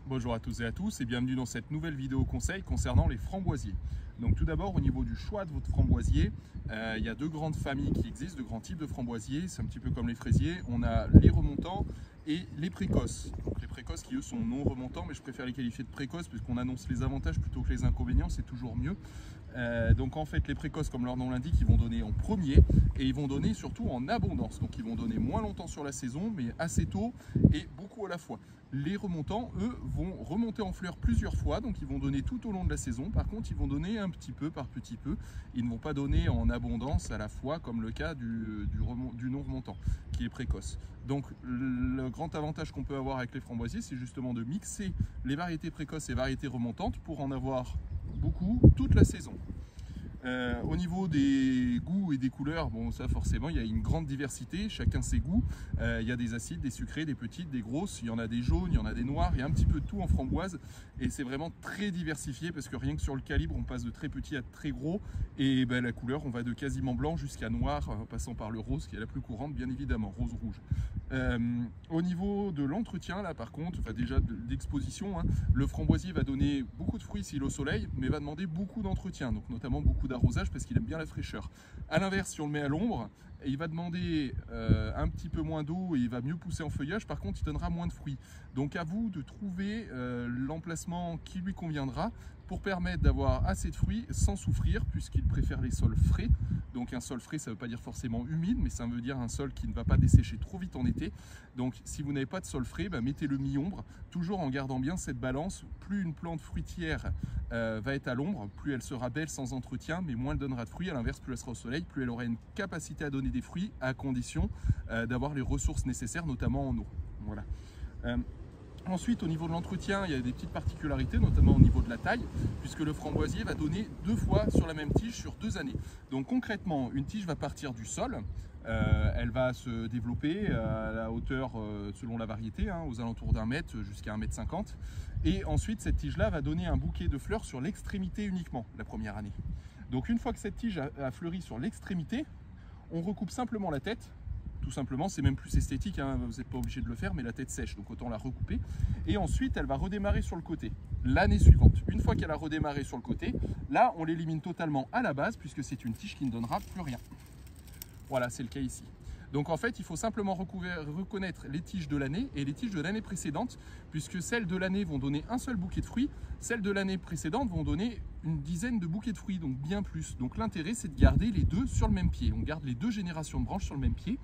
Bonjour à tous et à tous et bienvenue dans cette nouvelle vidéo conseil concernant les framboisiers. Donc tout d'abord au niveau du choix de votre framboisier, il y a deux grandes familles qui existent, deux grands types de framboisiers, c'est un petit peu comme les fraisiers. On a les remontants et les précoces. Donc les précoces qui eux sont non remontants, mais je préfère les qualifier de précoces puisqu'on annonce les avantages plutôt que les inconvénients, c'est toujours mieux. Donc en fait les précoces, comme leur nom l'indique, ils vont donner en premier et ils vont donner surtout en abondance. Donc ils vont donner moins longtemps sur la saison mais assez tôt et beaucoup à la fois. Les remontants, eux, vont remonter en fleurs plusieurs fois, donc ils vont donner tout au long de la saison. Par contre, ils vont donner un petit peu par petit peu. Ils ne vont pas donner en abondance à la fois, comme le cas du non remontant, qui est précoce. Donc le grand avantage qu'on peut avoir avec les framboisiers, c'est justement de mixer les variétés précoces et variétés remontantes pour en avoir beaucoup toute la saison. Au niveau des goûts et des couleurs, bon ça forcément il y a une grande diversité, chacun ses goûts. Il y a des acides, des sucrés, des petites, des grosses, il y en a des jaunes, il y en a des noirs, il y a un petit peu de tout en framboise et c'est vraiment très diversifié parce que rien que sur le calibre on passe de très petit à très gros et ben, la couleur on va de quasiment blanc jusqu'à noir en passant par le rose qui est la plus courante bien évidemment, rose-rouge. Au niveau de l'entretien là par contre, enfin déjà d'exposition, le framboisier va donner beaucoup de fruits s'il est au soleil mais va demander beaucoup d'entretien, donc notamment beaucoup d'arrosage parce qu'il aime bien la fraîcheur. A l'inverse, si on le met à l'ombre, il va demander un petit peu moins d'eau et il va mieux pousser en feuillage, par contre il donnera moins de fruits. Donc à vous de trouver l'emplacement qui lui conviendra pour permettre d'avoir assez de fruits sans souffrir puisqu'il préfère les sols frais. Donc un sol frais ça ne veut pas dire forcément humide mais ça veut dire un sol qui ne va pas dessécher trop vite en été. Donc si vous n'avez pas de sol frais, mettez-le mi-ombre, toujours en gardant bien cette balance. Plus une plante fruitière va être à l'ombre, plus elle sera belle sans entretien mais moins elle donnera de fruits. À l'inverse, plus elle sera au soleil, plus elle aura une capacité à donner des fruits à condition d'avoir les ressources nécessaires, notamment en eau. Voilà. Ensuite, au niveau de l'entretien, il y a des petites particularités, notamment au niveau de la taille, puisque le framboisier va donner 2 fois sur la même tige sur 2 années. Donc concrètement, une tige va partir du sol, elle va se développer à la hauteur, selon la variété, aux alentours d'1 mètre jusqu'à 1,50 m. Et ensuite, cette tige-là va donner un bouquet de fleurs sur l'extrémité uniquement, la première année. Donc une fois que cette tige a fleuri sur l'extrémité, on recoupe simplement la tête. Tout simplement, c'est même plus esthétique, vous n'êtes pas obligé de le faire, mais la tête sèche, donc autant la recouper. Et ensuite, elle va redémarrer sur le côté l'année suivante. Une fois qu'elle a redémarré sur le côté, là, on l'élimine totalement à la base, puisque c'est une tige qui ne donnera plus rien. Voilà, c'est le cas ici. Donc en fait, il faut simplement reconnaître les tiges de l'année et les tiges de l'année précédente, puisque celles de l'année vont donner un seul bouquet de fruits, celles de l'année précédente vont donner une dizaine de bouquets de fruits, donc bien plus. Donc l'intérêt, c'est de garder les deux sur le même pied. On garde les 2 générations de branches sur le même pied.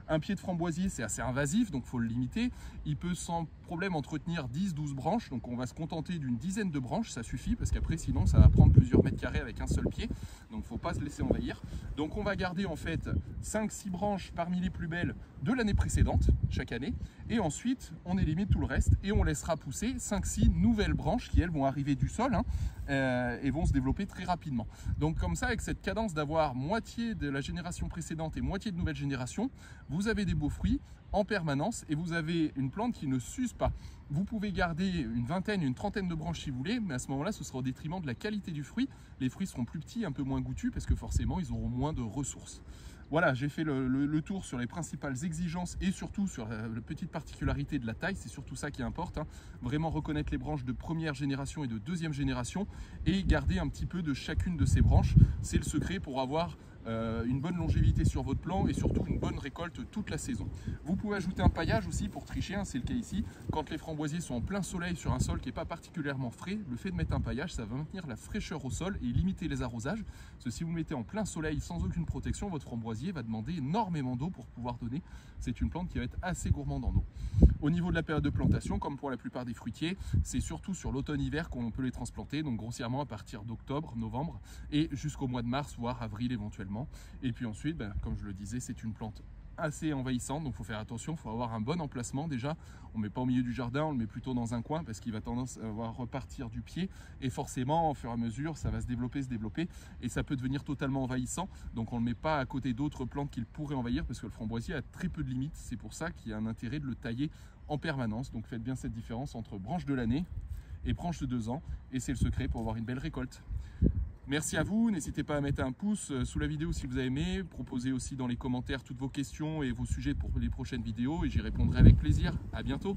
Un pied de framboisier, c'est assez invasif, donc il faut le limiter. Il peut sans problème entretenir 10-12 branches, donc on va se contenter d'une dizaine de branches, ça suffit, parce qu'après sinon ça va prendre plusieurs mètres carrés avec un seul pied, donc il ne faut pas se laisser envahir. Donc on va garder en fait 5-6 branches parmi les plus belles de l'année précédente, chaque année, et ensuite on élimine tout le reste, et on laissera pousser 5-6 nouvelles branches qui elles vont arriver du sol, et vont se développer très rapidement. Donc comme ça, avec cette cadence d'avoir moitié de la génération précédente et moitié de nouvelle génération, vous avez des beaux fruits en permanence et vous avez une plante qui ne s'use pas. Vous pouvez garder une vingtaine, une trentaine de branches si vous voulez, mais à ce moment-là, ce sera au détriment de la qualité du fruit. Les fruits seront plus petits, un peu moins goûtus, parce que forcément, ils auront moins de ressources. Voilà, j'ai fait le tour sur les principales exigences et surtout sur la petite particularité de la taille, c'est surtout ça qui importe. Vraiment reconnaître les branches de première génération et de deuxième génération et garder un petit peu de chacune de ces branches. C'est le secret pour avoir une bonne longévité sur votre plant et surtout une bonne récolte toute la saison. Vous pouvez ajouter un paillage aussi pour tricher, c'est le cas ici. Quand les framboisiers sont en plein soleil sur un sol qui n'est pas particulièrement frais, le fait de mettre un paillage, ça va maintenir la fraîcheur au sol et limiter les arrosages. Parce que si vous le mettez en plein soleil sans aucune protection, votre framboisier va demander énormément d'eau pour pouvoir donner. C'est une plante qui va être assez gourmande en eau. Au niveau de la période de plantation, comme pour la plupart des fruitiers, c'est surtout sur l'automne-hiver qu'on peut les transplanter, donc grossièrement à partir d'octobre, novembre et jusqu'au mois de mars, voire avril éventuellement. Et puis ensuite, comme je le disais, c'est une plante assez envahissante, donc il faut faire attention, il faut avoir un bon emplacement déjà. On ne met pas au milieu du jardin, on le met plutôt dans un coin parce qu'il va tendance à repartir du pied et forcément au fur et à mesure ça va se développer et ça peut devenir totalement envahissant, donc on ne le met pas à côté d'autres plantes qu'il pourrait envahir parce que le framboisier a très peu de limites. C'est pour ça qu'il y a un intérêt de le tailler en permanence, donc faites bien cette différence entre branche de l'année et branche de 2 ans et c'est le secret pour avoir une belle récolte. Merci à vous, n'hésitez pas à mettre un pouce sous la vidéo si vous avez aimé, proposez aussi dans les commentaires toutes vos questions et vos sujets pour les prochaines vidéos et j'y répondrai avec plaisir. À bientôt.